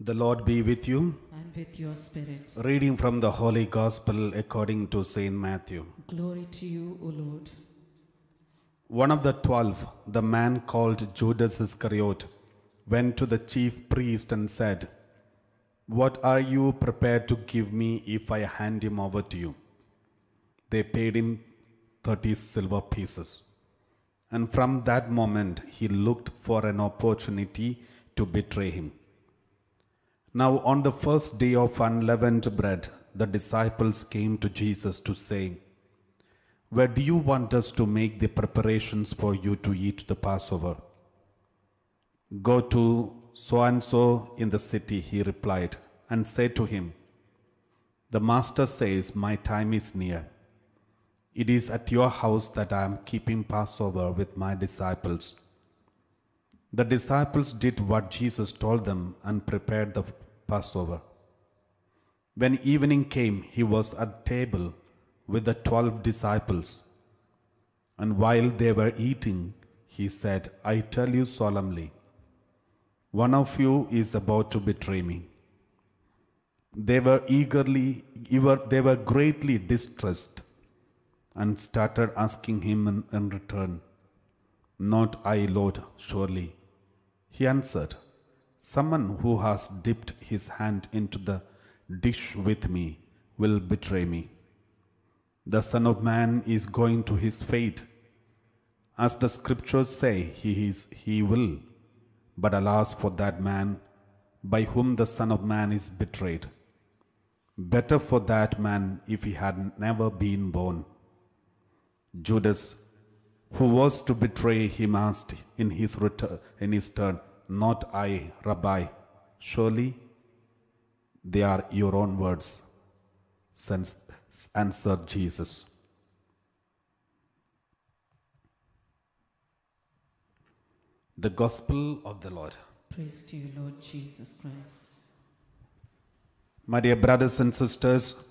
The Lord be with you. And with your spirit. Reading from the Holy Gospel according to Saint Matthew. Glory to you, O Lord. One of the 12, the man called Judas Iscariot, went to the chief priest and said, "What are you prepared to give me if I hand him over to you?" They paid him 30 silver pieces. And from that moment he looked for an opportunity to betray him. Now on the first day of unleavened bread, the disciples came to Jesus to say, "Where do you want us to make the preparations for you to eat the Passover?" "Go to so-and-so in the city," he replied, and said to him, "The master says, my time is near. It is at your house that I am keeping Passover with my disciples." The disciples did what Jesus told them and prepared the Passover. When evening came, he was at table with the 12 disciples. And while they were eating, he said, "I tell you solemnly, one of you is about to betray me." They were greatly distressed and started asking him in return, "Not I, Lord, surely." He answered, "Someone who has dipped his hand into the dish with me will betray me. The Son of Man is going to his fate. As the scriptures say, he will. But alas for that man by whom the Son of Man is betrayed. Better for that man if he had never been born." Judas, who was to betray him, asked in his turn, "Not I, Rabbi, surely?" "They are your own words," answered Jesus. The Gospel of the Lord. Praise to you, Lord Jesus Christ. My dear brothers and sisters,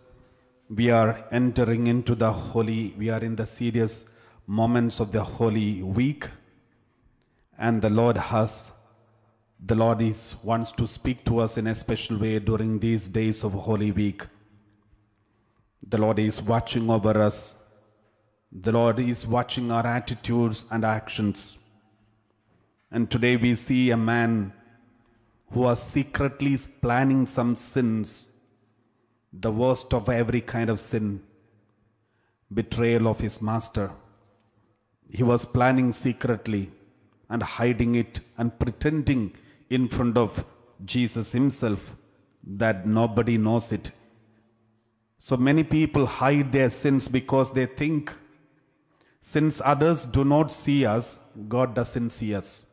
we are entering into we are in the serious moments of the Holy Week, and the Lord wants to speak to us in a special way during these days of Holy Week. The Lord is watching over us. The Lord is watching our attitudes and actions. And today we see a man who was secretly planning some sins, the worst of every kind of sin, betrayal of his master. He was planning secretly and hiding it and pretending in front of Jesus himself that nobody knows it. So many people hide their sins because they think, since others do not see us, God doesn't see us.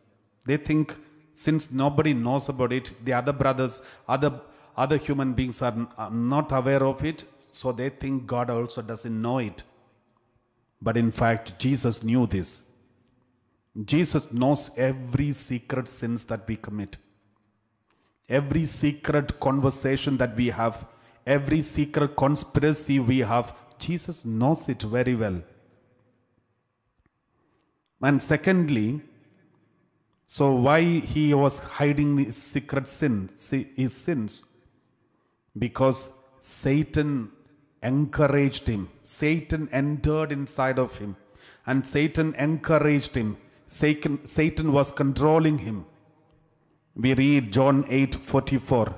They think since nobody knows about it, the other brothers, other human beings are not aware of it, so they think God also doesn't know it. But in fact, Jesus knew this. Jesus knows every secret sins that we commit, every secret conversation that we have, every secret conspiracy we have. Jesus knows it very well. And secondly, so why he was hiding his secret his sins? Because Satan encouraged him. Satan entered inside of him, and Satan encouraged him. Satan was controlling him. We read John 8:44.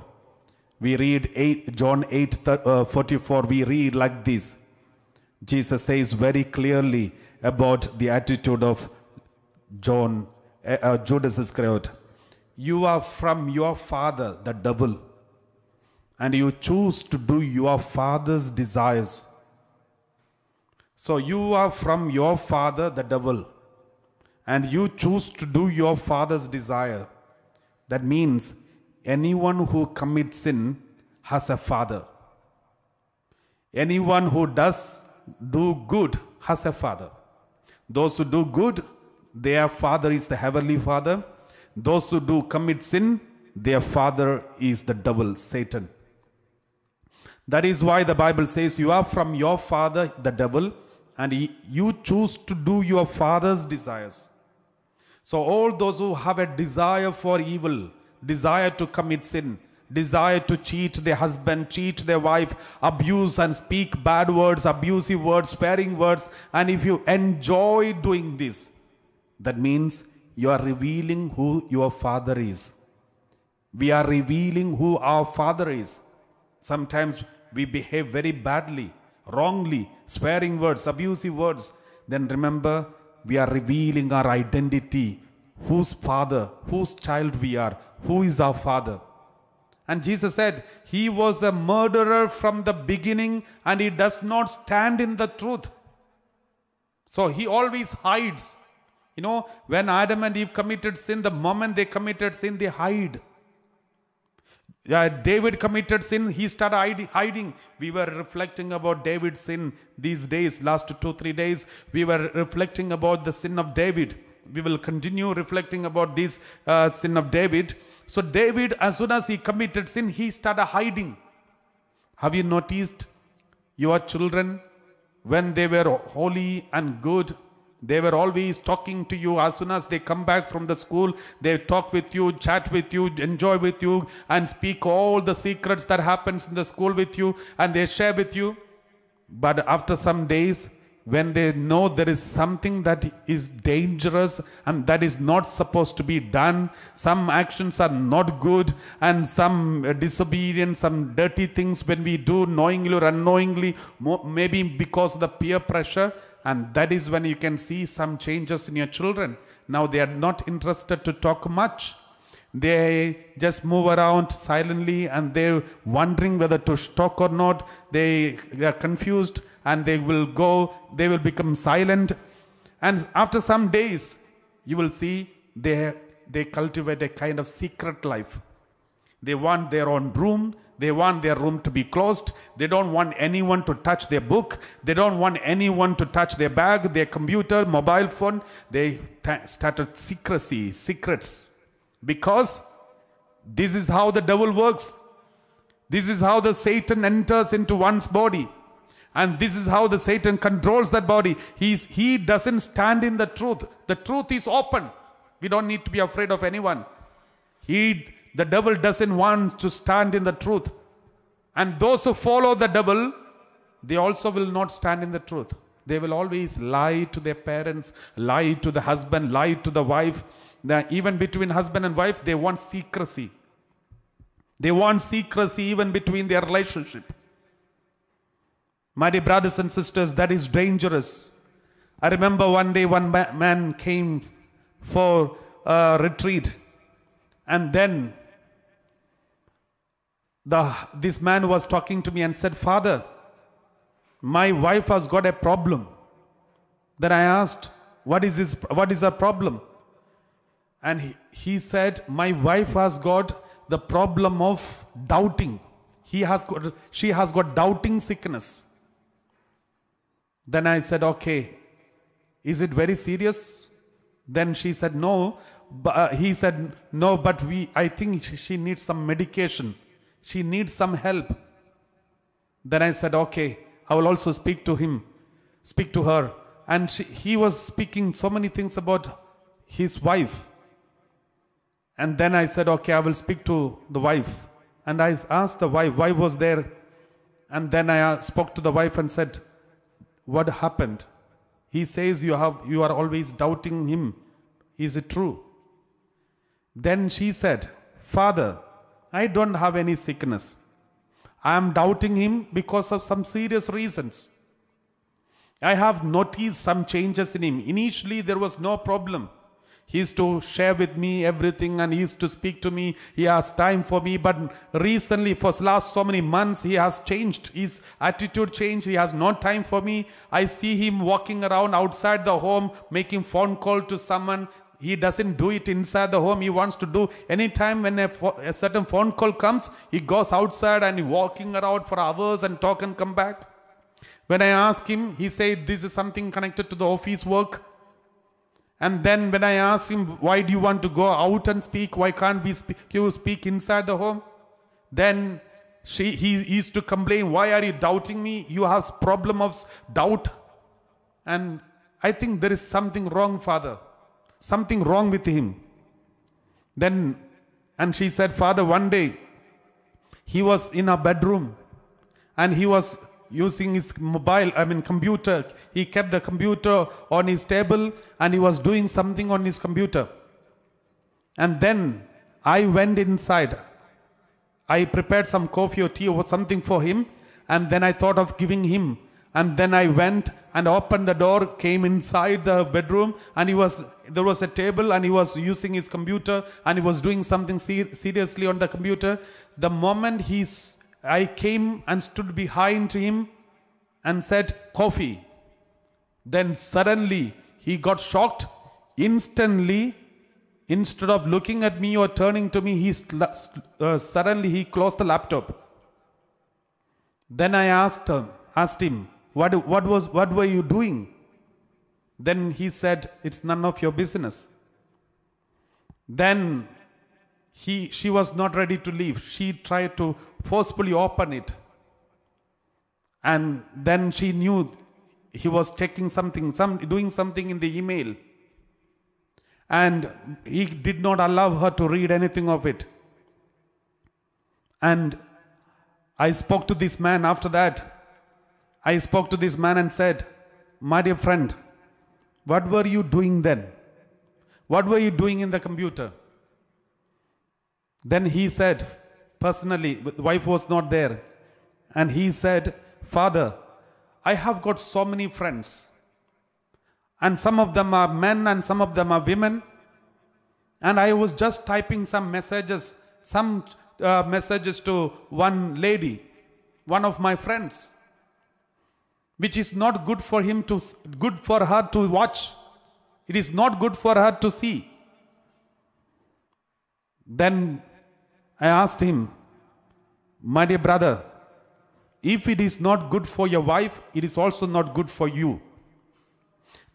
We read John 8:44. We read like this. Jesus says very clearly about the attitude of Judas Iscariot. "You are from your father, the devil, and you choose to do your father's desires." So you are from your father, the devil, and you choose to do your father's desire. That means anyone who commits sin has a father. Anyone who does do good has a father. Those who do good, their father is the heavenly Father. Those who do commit sin, their father is the devil, Satan. That is why the Bible says you are from your father, the devil, and you choose to do your father's desires. So all those who have a desire for evil, desire to commit sin, desire to cheat their husband, cheat their wife, abuse and speak bad words, abusive words, swearing words, and if you enjoy doing this, that means you are revealing who your father is. We are revealing who our father is. Sometimes we behave very badly, wrongly, swearing words, abusive words. Then remember, we are revealing our identity, whose father, whose child we are, who is our father. And Jesus said, he was a murderer from the beginning and he does not stand in the truth. So he always hides. You know, when Adam and Eve committed sin, the moment they committed sin, they hide. David committed sin, he started hiding. We were reflecting about David's sin these days, last 2-3 days. We were reflecting about the sin of David. We will continue reflecting about this sin of David. So David, as soon as he committed sin, he started hiding. Have you noticed your children, when they were holy and good, they were always talking to you. As soon as they come back from the school, they talk with you, chat with you, enjoy with you, and speak all the secrets that happens in the school with you, and they share with you. But after some days, when they know there is something that is dangerous and that is not supposed to be done, some actions are not good, and some disobedience, some dirty things when we do knowingly or unknowingly, maybe because of the peer pressure, and that is when you can see some changes in your children. Now they are not interested to talk much. They just move around silently and they're wondering whether to talk or not. They are confused and they will become silent. And after some days, you will see they cultivate a kind of secret life. They want their own room. They want their room to be closed. They don't want anyone to touch their book. They don't want anyone to touch their bag, their computer, mobile phone. They started secrets. Because this is how the devil works. This is how the Satan enters into one's body. And this is how the Satan controls that body. He doesn't stand in the truth. The truth is open. We don't need to be afraid of anyone. The devil doesn't want to stand in the truth. And those who follow the devil, they also will not stand in the truth. They will always lie to their parents, lie to the husband, lie to the wife. Even between husband and wife, they want secrecy. They want secrecy even between their relationship. My dear brothers and sisters, that is dangerous. I remember one day one man came for a retreat, and then this man was talking to me and said, "Father, my wife has got a problem." Then I asked, what is her problem? And he said, "My wife has got the problem of doubting. She has got doubting sickness." Then I said, "Okay, is it very serious?" Then she said, "No." He said, "No, but I think she needs some medication. She needs some help." Then I said, "Okay, I will also speak to her." And he was speaking so many things about his wife. And then I said, "Okay, I will speak to the wife." And I asked the wife was there. And then I spoke to the wife and said, "What happened?" He says, you are always doubting him. Is it true?" Then she said, "Father, I don't have any sickness. I am doubting him because of some serious reasons. I have noticed some changes in him. Initially, there was no problem. He used to share with me everything and he used to speak to me. He has time for me. But recently, for the last so many months, he has changed. His attitude changed. He has no time for me. I see him walking around outside the home, making phone call to someone. He doesn't do it inside the home. He wants to do anytime when a certain phone call comes, he goes outside and he's walking around for hours and talk and come back." When I asked him, he said, "This is something connected to the office work." And then when I asked him, "Why do you want to go out and speak? Why can't you speak inside the home?" Then he used to complain, "Why are you doubting me? You have problem of doubt." And I think there is something wrong, Father. Something wrong with him. And she said, "Father, one day he was in a bedroom and he was using his computer. He kept the computer on his table and he was doing something on his computer. And then I went inside. I prepared some coffee or tea or something for him, and then I thought of giving him. And then I went and opened the door, came inside the bedroom, and there was a table and he was using his computer and he was doing something seriously on the computer. The moment I came and stood behind him and said, "Coffee." Then suddenly he got shocked. Instantly, instead of looking at me or turning to me, suddenly he closed the laptop. Then I asked him, what were you doing? Then he said, "It's none of your business." Then she was not ready to leave. She tried to forcefully open it. And then she knew he was checking something, doing something in the email. And he did not allow her to read anything of it. And I spoke to this man after that. I spoke to this man and said, "My dear friend, what were you doing then? What were you doing in the computer?" Then he said, personally, the wife was not there. And he said, "Father, I have got so many friends. And some of them are men and some of them are women. And I was just typing some messages to one lady, one of my friends, which is not good for her to watch. It is not good for her to see." Then I asked him, "My dear brother, if it is not good for your wife, it is also not good for you.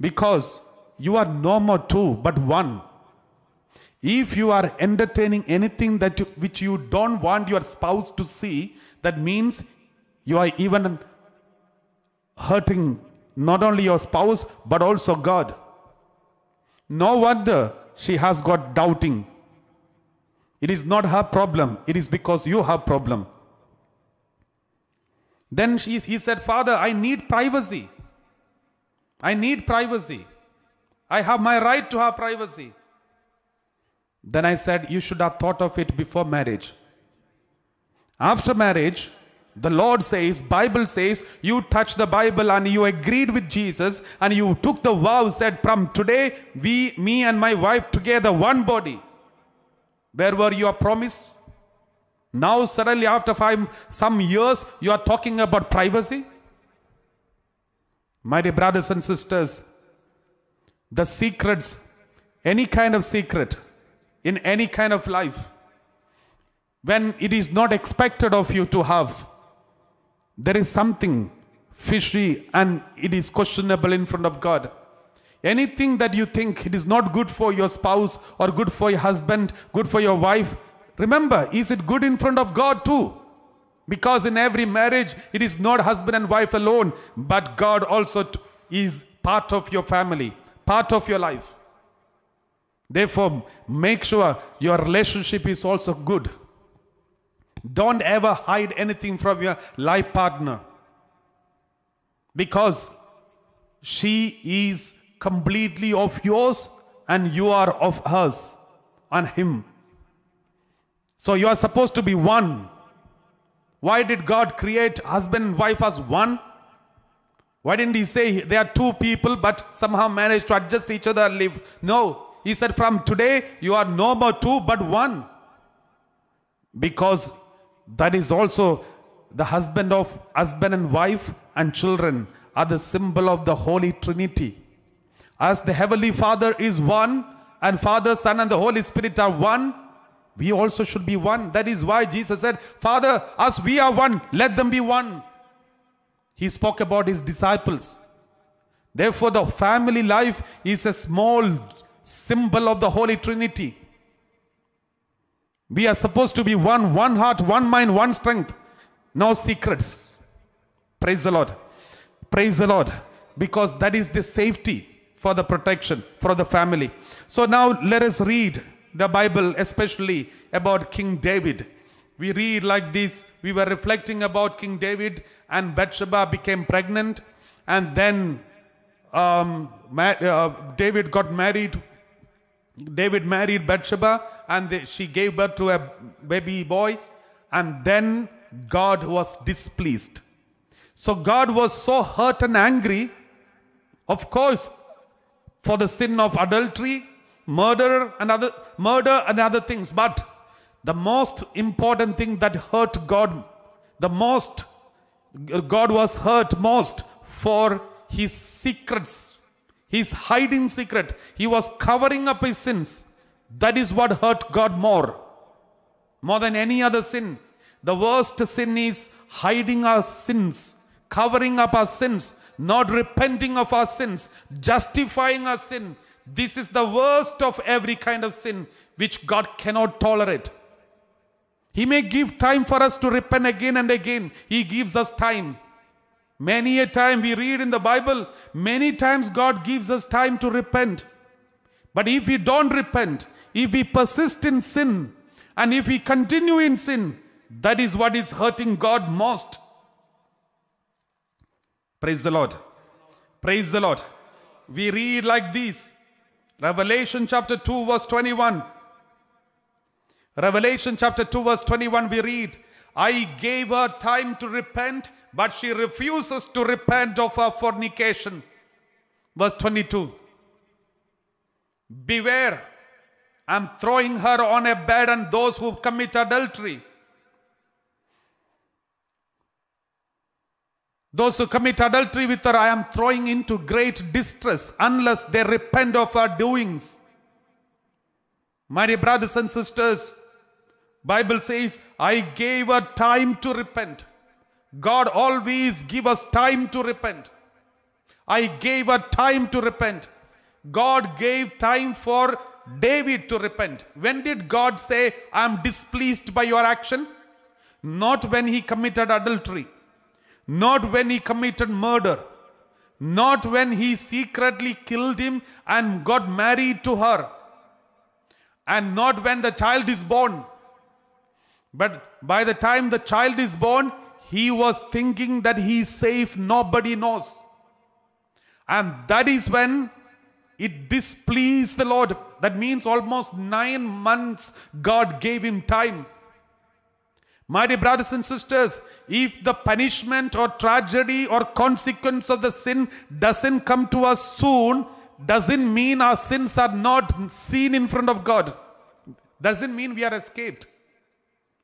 Because you are no more two, but one. If you are entertaining anything which you don't want your spouse to see, that means you are even hurting not only your spouse, but also God. No wonder she has got doubting. It is not her problem. It is because you have problem." Then he said, "Father, I need privacy. I need privacy. I have my right to have privacy." Then I said, "You should have thought of it before marriage. After marriage, the Lord says, Bible says, you touched the Bible and you agreed with Jesus and you took the vow, said, from today, me and my wife together, one body. Where were your promise? Now suddenly after some years, you are talking about privacy?" My dear brothers and sisters, the secrets, any kind of secret, in any kind of life, when it is not expected of you to have, there is something fishy and it is questionable in front of God. Anything that you think it is not good for your spouse or good for your husband, good for your wife, remember, is it good in front of God too? Because in every marriage, it is not husband and wife alone, but God also is part of your family, part of your life. Therefore, make sure your relationship is also good. Don't ever hide anything from your life partner, because she is completely of yours and you are of hers and him. So you are supposed to be one. Why did God create husband and wife as one? Why didn't he say they are two people but somehow managed to adjust each other and live? No, he said from today you are no more two but one. Because that is also the husband and wife and children are the symbol of the Holy Trinity. As the Heavenly Father is one and Father, Son and the Holy Spirit are one, we also should be one. That is why Jesus said, Father, as we are one, let them be one. He spoke about his disciples. Therefore, the family life is a small symbol of the Holy Trinity. We are supposed to be one heart, one mind, one strength. No secrets. Praise the Lord. Praise the Lord. Because that is the safety for the protection for the family. So now let us read the Bible, especially about King David. we read like this. We were reflecting about King David, and Bathsheba became pregnant, and then David got married. David married Bathsheba, and she gave birth to a baby boy, and then God was displeased. So God was so hurt and angry, of course, for the sin of adultery, murder and other things. But the most important thing that hurt God the most, God was hurt most for his secrets, his hiding secret. He was covering up his sins. That is what hurt God more than any other sin. The worst sin is hiding our sins, covering up our sins, not repenting of our sins, justifying our sin. This is the worst of every kind of sin which God cannot tolerate. He may give time for us to repent again and again. He gives us time. Many a time we read in the Bible, many times God gives us time to repent. But if we don't repent, if we persist in sin, and if we continue in sin, that is what is hurting God most. Praise the Lord. Praise the Lord. We read like this. Revelation chapter 2 verse 21. Revelation chapter 2 verse 21 we read, I gave her time to repent, but she refuses to repent of her fornication. Verse 22. Beware, I am throwing her on a bed, and those who commit adultery. Those who commit adultery with her, I am throwing into great distress unless they repent of her doings. My dear brothers and sisters, Bible says, I gave her time to repent. God always gives us time to repent. I gave her time to repent. God gave time for David to repent. When did God say, I am displeased by your action? Not when he committed adultery. Not when he committed murder. Not when he secretly killed him and got married to her. And not when the child is born. But by the time the child is born, he was thinking that he is safe, nobody knows. And that is when it displeased the Lord. That means almost 9 months God gave him time. My dear brothers and sisters, if the punishment or tragedy or consequence of the sin doesn't come to us soon, doesn't mean our sins are not seen in front of God. Doesn't mean we are escaped.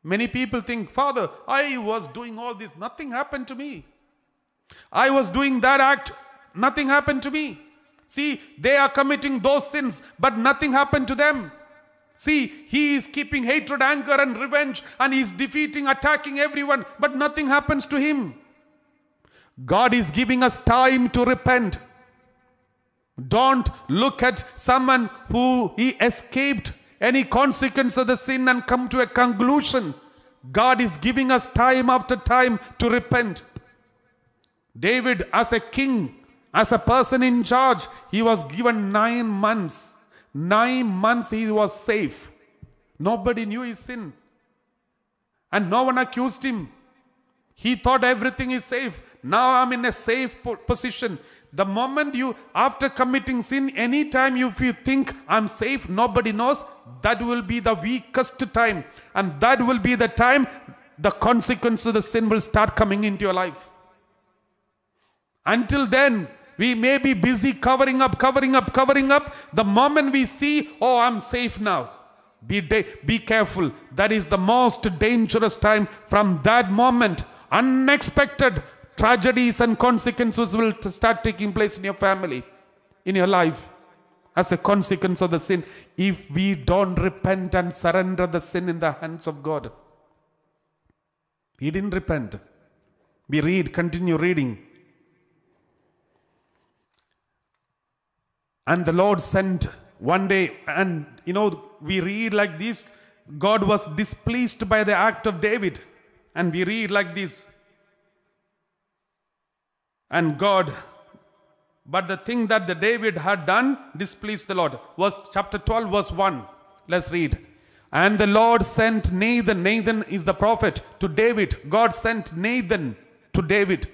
Many people think, Father, I was doing all this, nothing happened to me. I was doing that act, nothing happened to me. See, they are committing those sins, but nothing happened to them. See, he is keeping hatred, anger, and revenge, and he is defeating, attacking everyone, but nothing happens to him. God is giving us time to repent. Don't look at someone who he escaped any consequence of the sin and come to a conclusion. God is giving us time after time to repent. David, as a king, as a person in charge, he was given 9 months. 9 months he was safe. Nobody knew his sin. And no one accused him. He thought everything is safe. Now I'm in a safe position. The moment you, after committing sin, anytime if you think I'm safe, nobody knows, that will be the weakest time. And that will be the time the consequence of the sin will start coming into your life. Until then, we may be busy covering up. The moment we see, oh, I'm safe now. Be careful. That is the most dangerous time. From that moment, unexpected tragedies and consequences will start taking place in your family, in your life, as a consequence of the sin, if we don't repent and surrender the sin in the hands of God. He didn't repent. We continue reading. And the Lord sent one day, and we read like this, God was displeased by the act of David. And we read like this. And God, but the thing that the David had done displeased the Lord. Verse chapter 12 verse 1. Let's read. And the Lord sent Nathan. Nathan is the prophet to David. God sent Nathan to David.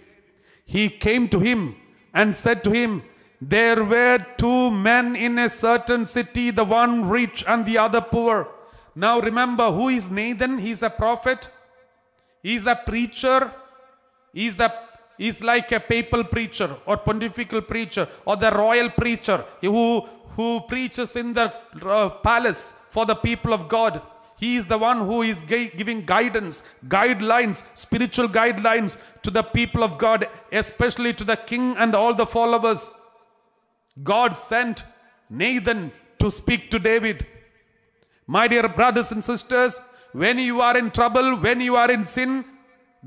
He came to him and said to him, there were two men in a certain city, the one rich and the other poor. Now remember, who is Nathan? He is a prophet. He is a preacher. He is like a papal preacher or pontifical preacher or the royal preacher who preaches in the palace for the people of God. He is the one who is giving guidance, guidelines, spiritual guidelines to the people of God, especially to the king and all the followers. God sent Nathan to speak to David. My dear brothers and sisters, when you are in trouble, when you are in sin,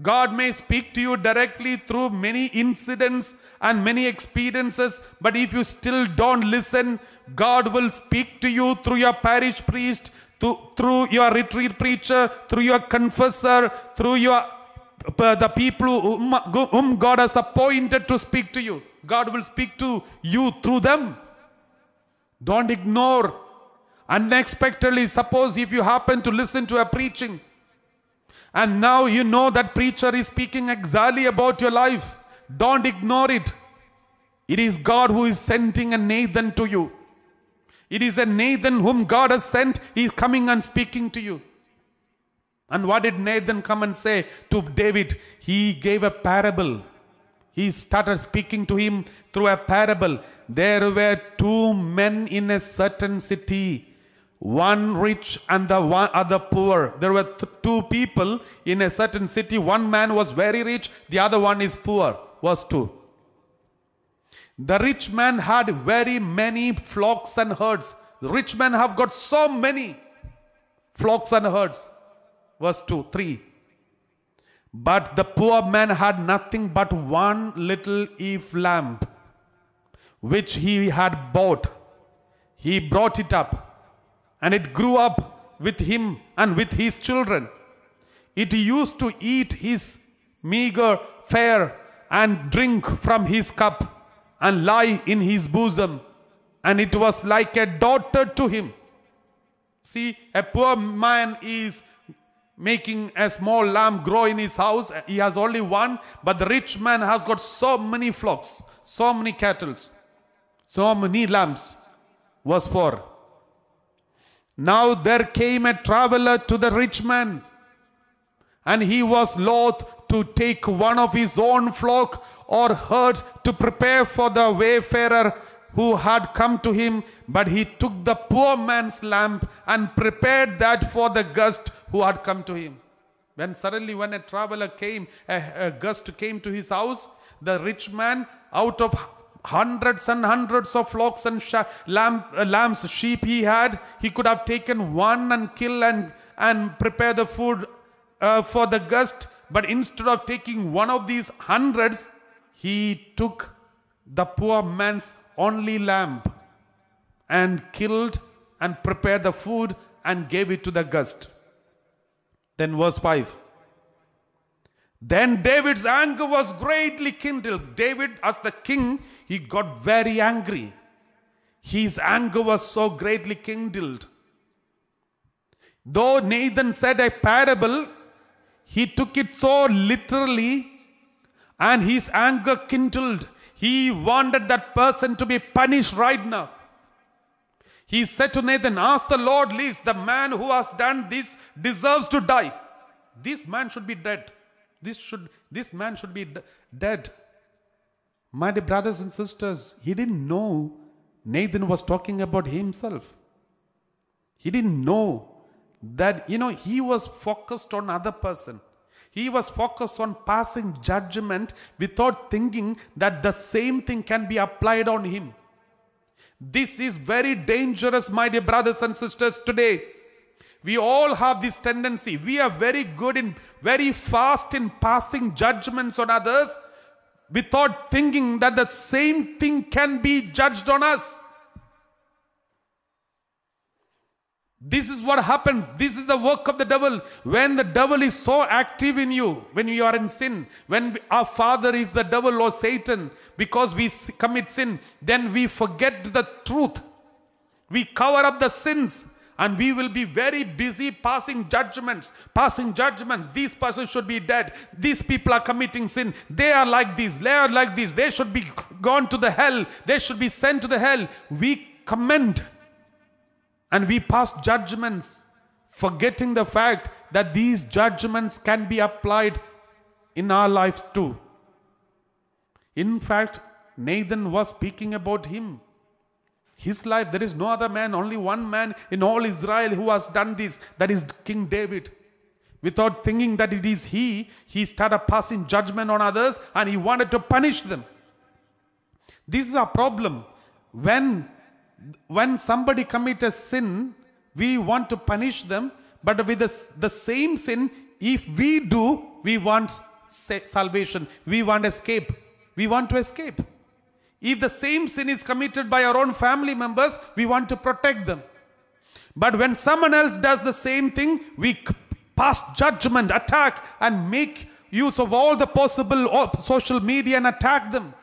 God may speak to you directly through many incidents and many experiences, but if you still don't listen, God will speak to you through your parish priest, through your retreat preacher, through your confessor, through the people whom God has appointed to speak to you. God will speak to you through them. Don't ignore unexpectedly. Suppose if you happen to listen to a preaching and now you know that preacher is speaking exactly about your life, don't ignore it. It is God who is sending a Nathan to you. It is a Nathan whom God has sent. He is coming and speaking to you. And what did Nathan come and say to David? He gave a parable. He started speaking to him through a parable. There were two men in a certain city, one rich and the other poor. There were two people in a certain city. One man was very rich, the other one is poor. Verse 2. The rich man had very many flocks and herds. The rich man have got so many flocks and herds. Verse 3. But the poor man had nothing but one little ewe lamb, which he had bought. He brought it up, and it grew up with him and with his children. It used to eat his meager fare and drink from his cup and lie in his bosom, and it was like a daughter to him. See, a poor man is making a small lamb grow in his house. He has only one, but the rich man has got so many flocks, so many cattle, so many lambs. Verse 4. Now there came a traveler to the rich man, and he was loath to take one of his own flock or herd to prepare for the wayfarer who had come to him, but he took the poor man's lamb and prepared that for the guest who had come to him. When suddenly a traveler came, a guest came to his house, the rich man, out of hundreds and hundreds of flocks and lambs, sheep he had, he could have taken one and kill and prepare the food for the guest. But instead of taking one of these hundreds, he took the poor man's only lamb and killed and prepared the food and gave it to the guest. Then verse 5. Then David's anger was greatly kindled. David, as the king, he got very angry. His anger was so greatly kindled. Though Nathan said a parable, he took it so literally, and his anger kindled. He wanted that person to be punished right now. He said to Nathan, as the Lord lives, the man who has done this deserves to die. This man should be dead. This man should be dead. My dear brothers and sisters, he didn't know Nathan was talking about himself. He didn't know that, he was focused on other person. He was focused on passing judgment without thinking that the same thing can be applied on him. This is very dangerous, my dear brothers and sisters, today. We all have this tendency. We are very fast in passing judgments on others without thinking that the same thing can be judged on us. This is what happens. This is the work of the devil. When the devil is so active in you, when you are in sin, when our father is the devil or Satan, because we commit sin, then we forget the truth. We cover up the sins And we will be very busy passing judgments. These persons should be dead. These people are committing sin. They are like this. They are like this. They should be gone to the hell. They should be sent to the hell. We commend and we pass judgments, forgetting the fact that these judgments can be applied in our lives too. In fact, Nathan was speaking about him. His life, there is no other man, only one man in all Israel who has done this. That is King David. Without thinking that it is he started passing judgment on others and he wanted to punish them. This is a problem. When somebody commits a sin, we want to punish them. But with the same sin, if we do, we want salvation. We want escape. We want to escape. If the same sin is committed by our own family members, we want to protect them. But when someone else does the same thing, we pass judgment, attack, and make use of all the possible social media and attack them.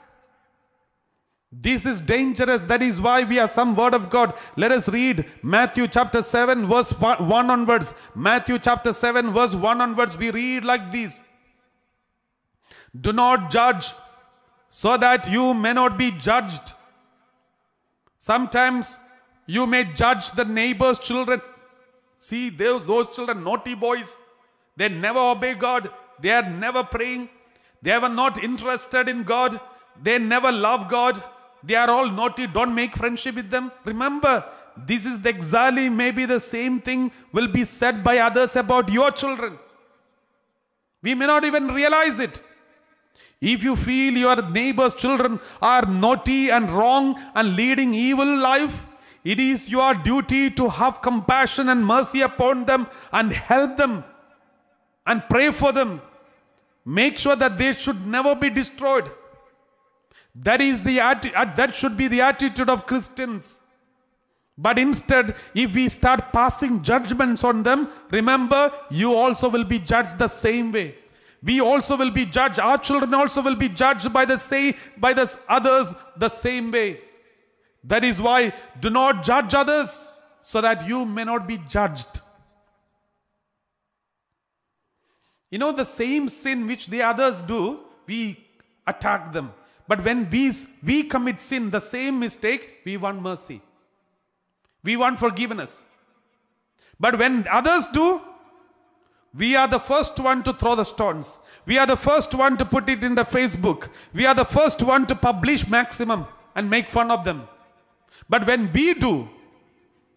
This is dangerous. That is why we have some word of God. Let us read Matthew chapter 7 verse 1 onwards. Matthew chapter 7 verse 1 onwards. We read like this. Do not judge, so that you may not be judged. Sometimes you may judge the neighbor's children. See, those children, naughty boys, they never obey God. They are never praying. They are not interested in God. They never love God. They are all naughty. Don't make friendship with them. Remember, this is exactly maybe the same thing will be said by others about your children. We may not even realize it. If you feel your neighbor's children are naughty and wrong and leading evil life, it is your duty to have compassion and mercy upon them and help them and pray for them. Make sure that they should never be destroyed. That should be the attitude of Christians. But instead, if we start passing judgments on them, remember, you also will be judged the same way. We also will be judged. Our children also will be judged by the others the same way. That is why do not judge others, so that you may not be judged. You know, the same sin which the others do, we attack them. But when we commit sin, the same mistake, we want mercy. We want forgiveness. But when others do, we are the first one to throw the stones. We are the first one to put it in the Facebook. We are the first one to publish maximum and make fun of them. But when we do,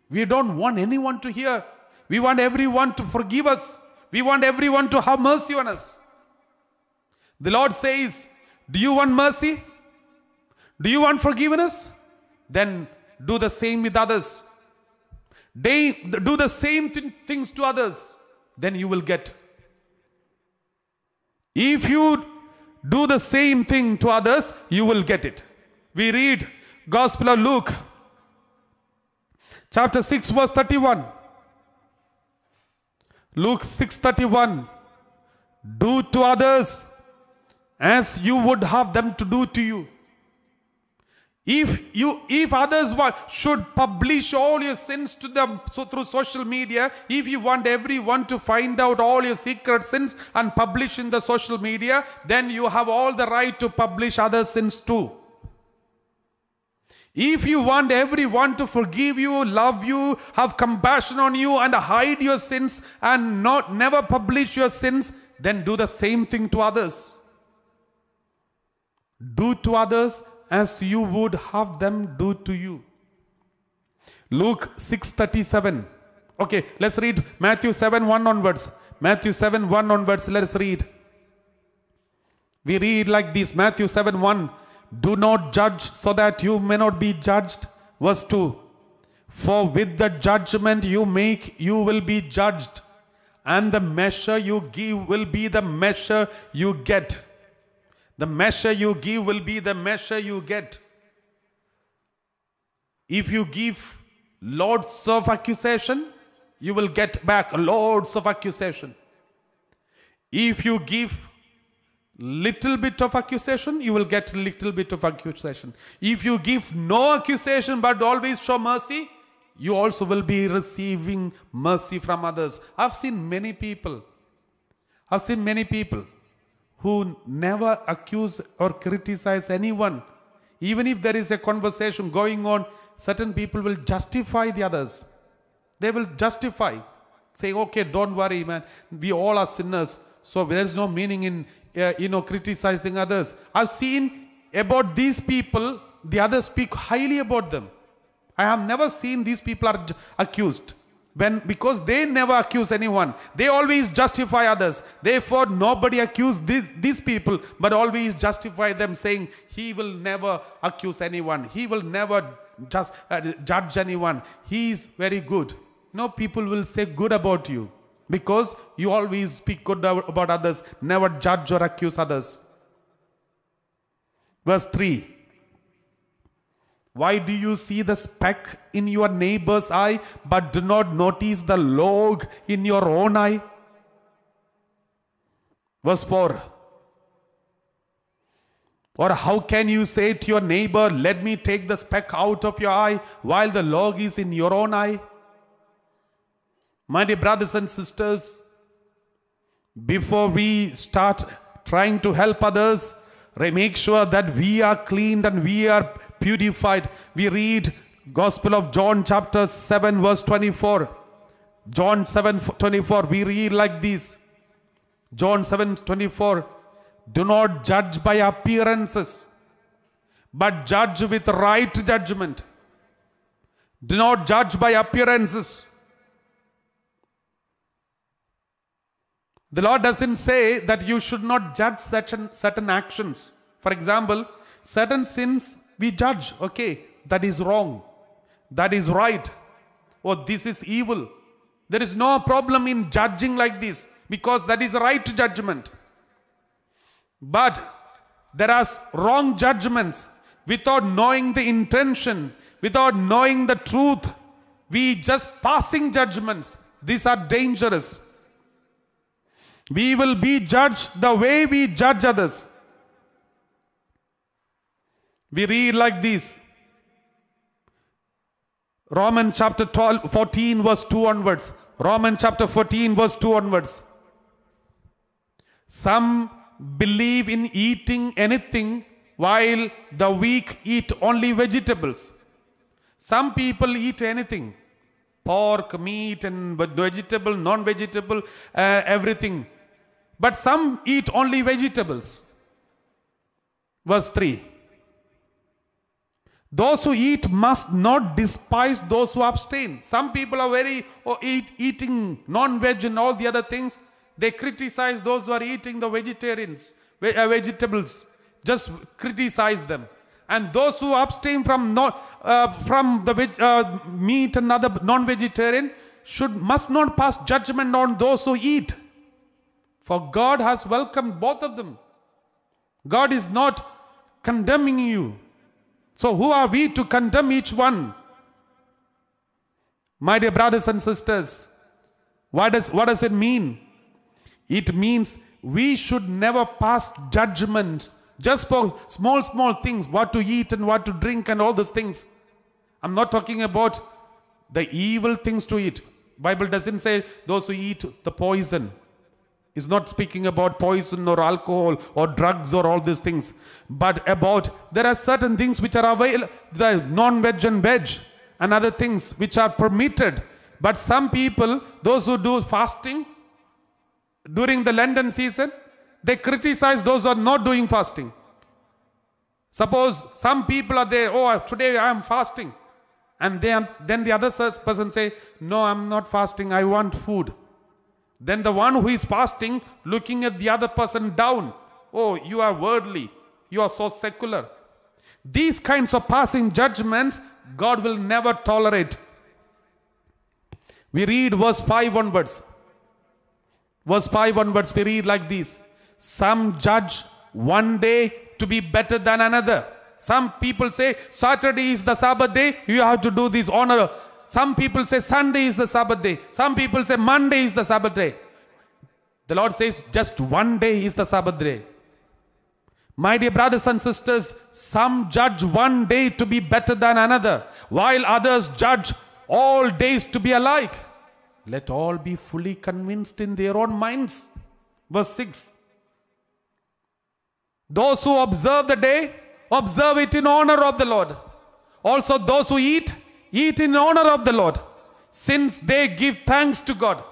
we don't want anyone to hear. We want everyone to forgive us. We want everyone to have mercy on us. The Lord says, do you want mercy? Do you want forgiveness? Then do the same with others. Do the same things to others. Then you will get. If you do the same thing to others, you will get it. We read Gospel of Luke, chapter 6, verse 31. Luke 6:31. Do to others as you would have them to do to you. If others should publish all your sins to them through social media, if you want everyone to find out all your secret sins and publish in the social media, then you have all the right to publish other sins too. If you want everyone to forgive you, love you, have compassion on you and hide your sins and never publish your sins, then do the same thing to others. Do to others as you would have them do to you. Luke 6:37. Okay, let's read Matthew 7:1 onwards. Matthew 7:1 onwards, let's read. We read like this, Matthew 7:1. Do not judge so that you may not be judged. Verse 2. For with the judgment you make, you will be judged, and the measure you give will be the measure you get. The measure you give will be the measure you get. If you give loads of accusation, you will get back loads of accusation. If you give little bit of accusation, you will get little bit of accusation. If you give no accusation but always show mercy, you also will be receiving mercy from others. I've seen many people who never accuse or criticize anyone. Even if there is a conversation going on, certain people will justify the others. They will justify, saying, okay, don't worry, man, we all are sinners, so there is no meaning in criticizing others. I've seen about these people, the others speak highly about them. I have never seen these people are accused. Because they never accuse anyone. They always justify others. Therefore, nobody accuse these people, but always justify them, saying, he will never accuse anyone. He will never judge anyone. He is very good. People will say good about you because you always speak good about others, never judge or accuse others. Verse 3. Why do you see the speck in your neighbor's eye, but do not notice the log in your own eye? Verse 4. Or how can you say to your neighbor, let me take the speck out of your eye, while the log is in your own eye? My dear brothers and sisters, before we start trying to help others, make sure that we are cleaned and we are purified. We read Gospel of John chapter 7 verse 24. John 7:24, we read like this. John 7:24, do not judge by appearances, but judge with right judgment. Do not judge by appearances. The Lord doesn't say that you should not judge certain actions. For example, certain sins we judge. Okay, that is wrong. That is right. Or this is evil. There is no problem in judging like this because that is right judgment. But there are wrong judgments without knowing the intention, without knowing the truth. We just passing judgments. These are dangerous. We will be judged the way we judge others. We read like this. Romans chapter 14 verse 2 onwards. Romans chapter 14 verse 2 onwards. Some believe in eating anything while the weak eat only vegetables. Some people eat anything. Pork, meat and vegetable, non-vegetable, everything. But some eat only vegetables. Verse 3. Those who eat must not despise those who abstain. Some people are eating non-veg and all the other things. They criticize those who are eating the vegetables. Just criticize them. And those who abstain from the meat and other non-vegetarian must not pass judgment on those who eat. For God has welcomed both of them. God is not condemning you. So who are we to condemn each one? My dear brothers and sisters, what does it mean? It means we should never pass judgment just for small things, what to eat and what to drink and all those things. I'm not talking about the evil things to eat. Bible doesn't say those who eat the poison. It's not speaking about poison or alcohol or drugs or all these things. But there are certain things which are available, the non-veg and veg and other things which are permitted. But some people, those who do fasting during the Lenten season, they criticize those who are not doing fasting. Suppose some people are there, oh, today I am fasting. And then the other person say, no, I'm not fasting, I want food. Then the one who is fasting, looking at the other person down. Oh, you are worldly. You are so secular. These kinds of passing judgments, God will never tolerate. We read verse 5 onwards. Verse 5 onwards, we read like this. Some judge one day to be better than another. Some people say Saturday is the Sabbath day, you have to do this honor. Some people say Sunday is the Sabbath day. Some people say Monday is the Sabbath day. The Lord says just one day is the Sabbath day. My dear brothers and sisters, some judge one day to be better than another, while others judge all days to be alike. Let all be fully convinced in their own minds. Verse 6. Those who observe the day, observe it in honor of the Lord. Also those who eat, eat in honor of the Lord, since they give thanks to God.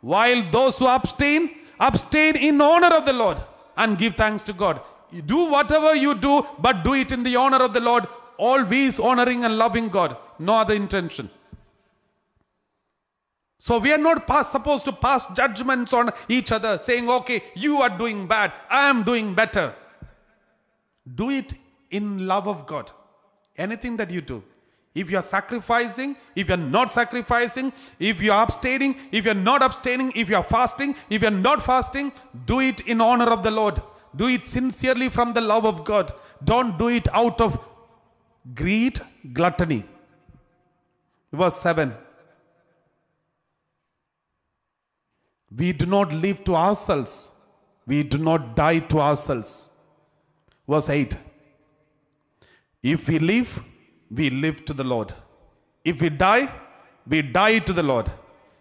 While those who abstain, abstain in honor of the Lord and give thanks to God. You do whatever you do, but do it in the honor of the Lord, always honoring and loving God. No other intention. So we are not supposed to pass judgments on each other, saying, okay, you are doing bad, I am doing better. Do it in love of God. Anything that you do. If you are sacrificing, if you are not sacrificing, if you are abstaining, if you are not abstaining, if you are fasting, if you are not fasting, do it in honor of the Lord. Do it sincerely from the love of God. Don't do it out of greed, gluttony. Verse 7. We do not live to ourselves. We do not die to ourselves. Verse 8. If we live to the Lord. If we die to the Lord.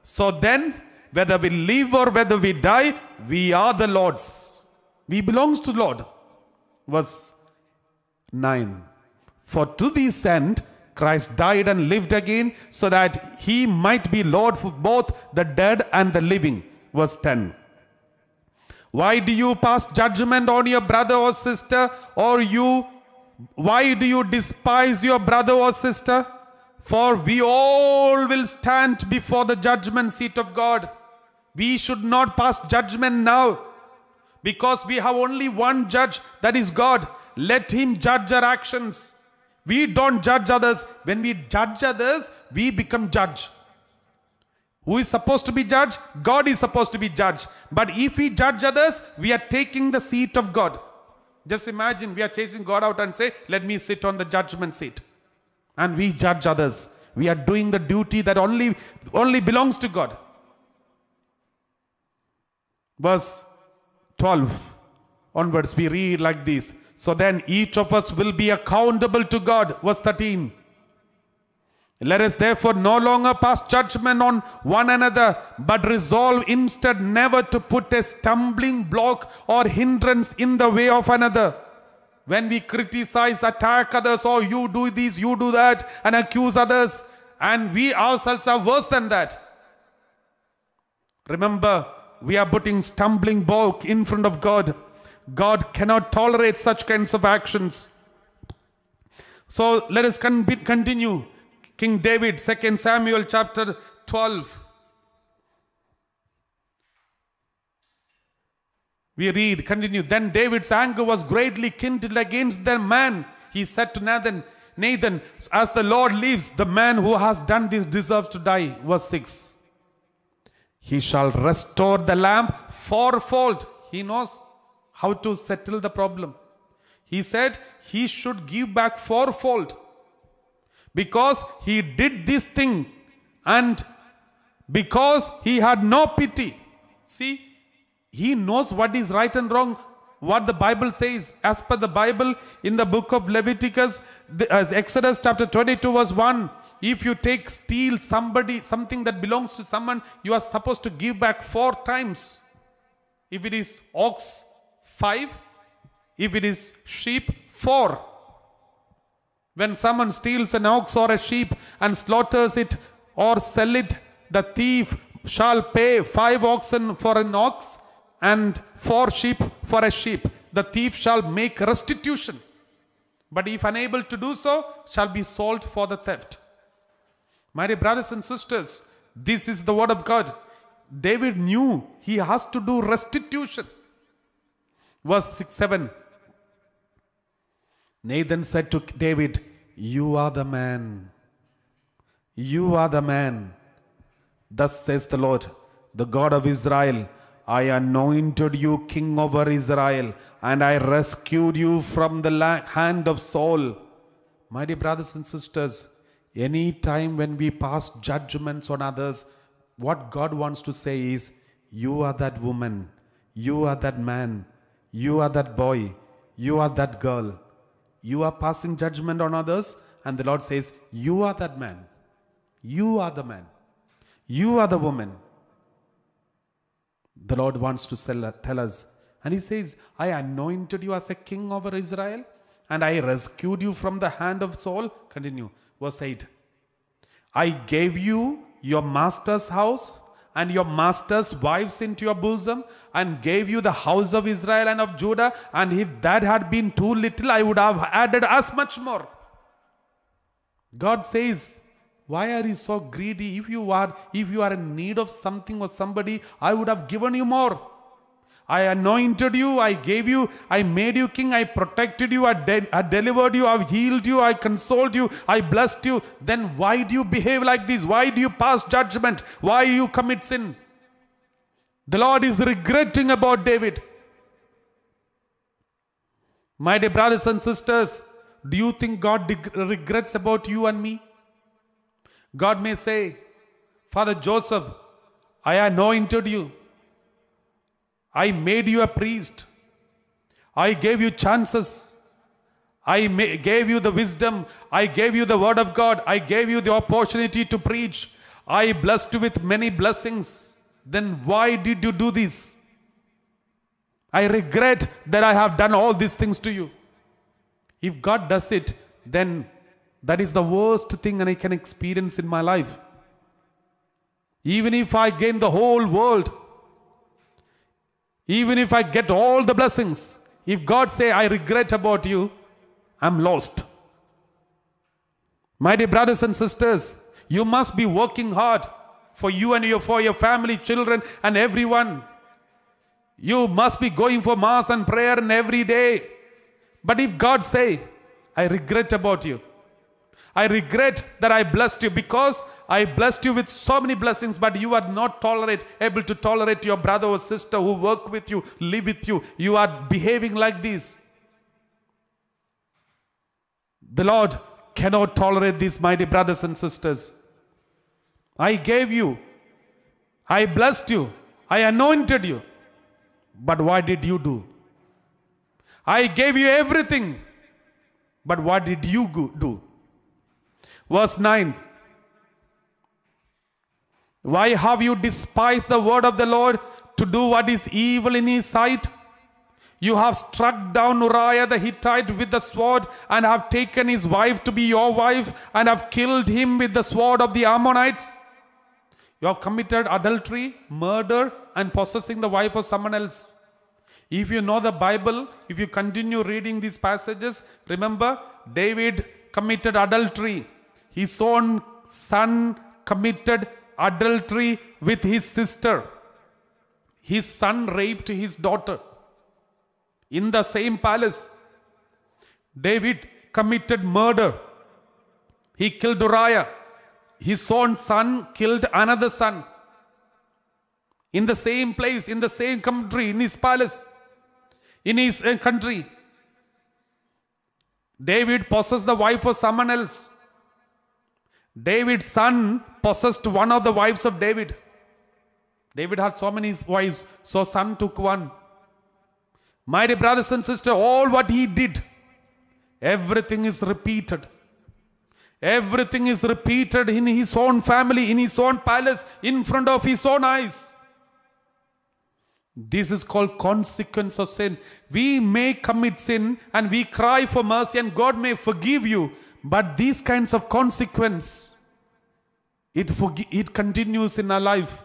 So then, whether we live or whether we die, we are the Lord's. We belong to the Lord. Verse 9. For to this end, Christ died and lived again, so that he might be Lord for both the dead and the living. Verse 10. Why do you pass judgment on your brother or sister, why do you despise your brother or sister? For we all will stand before the judgment seat of God. We should not pass judgment now, because we have only one judge, that is God. Let him judge our actions. We don't judge others. When we judge others, we become judge. Who is supposed to be judged? God is supposed to be judged. But if we judge others, we are taking the seat of God. Just imagine we are chasing God out and say, let me sit on the judgment seat. And we judge others. We are doing the duty that only belongs to God. Verse 12 onwards, we read like this. So then each of us will be accountable to God. Verse 13. Let us therefore no longer pass judgment on one another, but resolve instead never to put a stumbling block or hindrance in the way of another. When we criticize, attack others, or you do this, you do that, and accuse others, and we ourselves are worse than that. Remember, we are putting stumbling block in front of God. God cannot tolerate such kinds of actions. So let us continue. King David, 2 Samuel chapter 12. We read, continue. Then David's anger was greatly kindled against the man. He said to Nathan, as the Lord lives, the man who has done this deserves to die. Verse 6. He shall restore the lamb fourfold. He knows how to settle the problem. He said he should give back fourfold. Because he did this thing and because he had no pity. See, he knows what is right and wrong, what the Bible says. As per the Bible, in the book of Leviticus, Exodus chapter 22 verse 1, if you steal something that belongs to someone, you are supposed to give back 4 times. If it is ox, 5. If it is sheep, 4. When someone steals an ox or a sheep and slaughters it or sell it, the thief shall pay 5 oxen for an ox and 4 sheep for a sheep. The thief shall make restitution. But if unable to do so, shall be sold for the theft. My dear brothers and sisters, this is the word of God. David knew he has to do restitution. Verse 7. Nathan said to David, you are the man. You are the man. Thus says the Lord, the God of Israel, I anointed you king over Israel, and I rescued you from the hand of Saul. My dear brothers and sisters, any time when we pass judgments on others, what God wants to say is, you are that woman, you are that man, you are that boy, you are that girl. You are passing judgment on others, and the Lord says, you are that man. You are the man. You are the woman. The Lord wants to tell us. And He says, I anointed you as a king over Israel, and I rescued you from the hand of Saul. Continue. Verse 8. I gave you your master's house and your master's wives into your bosom, and gave you the house of Israel and of Judah. And if that had been too little, I would have added as much more. God says, why are you so greedy? If you are in need of something or somebody, I would have given you more. I anointed you, I gave you, I made you king, I protected you, I delivered you, I healed you, I consoled you, I blessed you. Then why do you behave like this? Why do you pass judgment? Why you commit sin? The Lord is regretting about David. My dear brothers and sisters, do you think God regrets about you and me? God may say, Father Joseph, I anointed you. I made you a priest. I gave you chances. I gave you the wisdom. I gave you the word of God. I gave you the opportunity to preach. I blessed you with many blessings. Then why did you do this? I regret that I have done all these things to you. If God does it, then that is the worst thing I can experience in my life. Even if I gain the whole world, even if I get all the blessings, if God say, I regret about you, I'm lost. My dear brothers and sisters, you must be working hard for you and for your family, children and everyone. You must be going for mass and prayer and every day. But if God say, I regret about you, I regret that I blessed you, because I blessed you with so many blessings, but you are not able to tolerate your brother or sister who work with you, live with you. You are behaving like this. The Lord cannot tolerate this, my dear brothers and sisters. I gave you, I blessed you, I anointed you. But what did you do? I gave you everything. But what did you do? Verse 9. Why have you despised the word of the Lord to do what is evil in His sight? You have struck down Uriah the Hittite with the sword, and have taken his wife to be your wife, and have killed him with the sword of the Ammonites. You have committed adultery, murder, and possessing the wife of someone else. If you know the Bible, if you continue reading these passages, remember David committed adultery. His own son committed adultery with his sister. His son raped his daughter. In the same palace, David committed murder. He killed Uriah. His own son killed another son. In the same place, in the same country, in his palace, in his country. David possessed the wife of someone else. David's son possessed one of the wives of David. David had so many wives, so son took one. My dear brothers and sisters, all what he did, everything is repeated. Everything is repeated in his own family, in his own palace, in front of his own eyes. This is called consequence of sin. We may commit sin and we cry for mercy and God may forgive you. But these kinds of consequence, it continues in our life.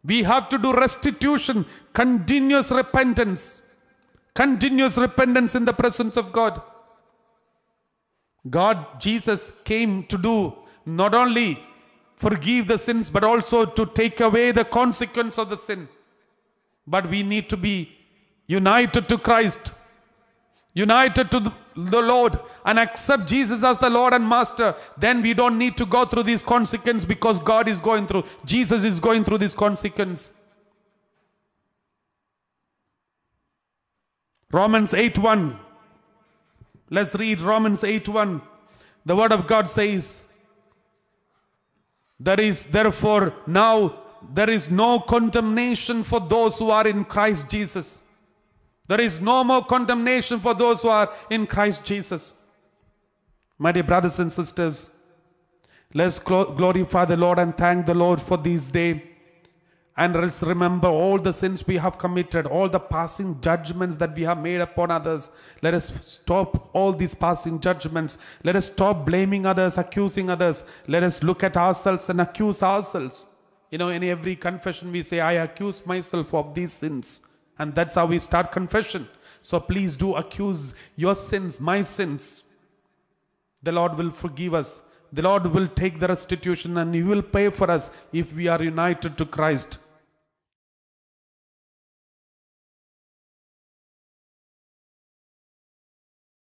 We have to do restitution, continuous repentance in the presence of God. Jesus came to do not only forgive the sins, but also to take away the consequence of the sin. But we need to be united to Christ, united to the Lord, and accept Jesus as the Lord and Master. Then we don't need to go through these consequences, because God is going through, Jesus is going through this consequence. Romans 8:1. Let's read Romans 8:1. The word of God says, there is therefore now there is no condemnation for those who are in Christ Jesus. There is no more condemnation for those who are in Christ Jesus. My dear brothers and sisters, Let's glorify the Lord and thank the Lord for this day. And let's remember all the sins we have committed, all the passing judgments that we have made upon others. Let us stop all these passing judgments. Let us stop blaming others, accusing others. Let us look at ourselves and accuse ourselves. You know, in every confession we say, I accuse myself of these sins. And that's how we start confession. So please do accuse your sins, my sins. The Lord will forgive us. The Lord will take the restitution and He will pay for us if we are united to Christ.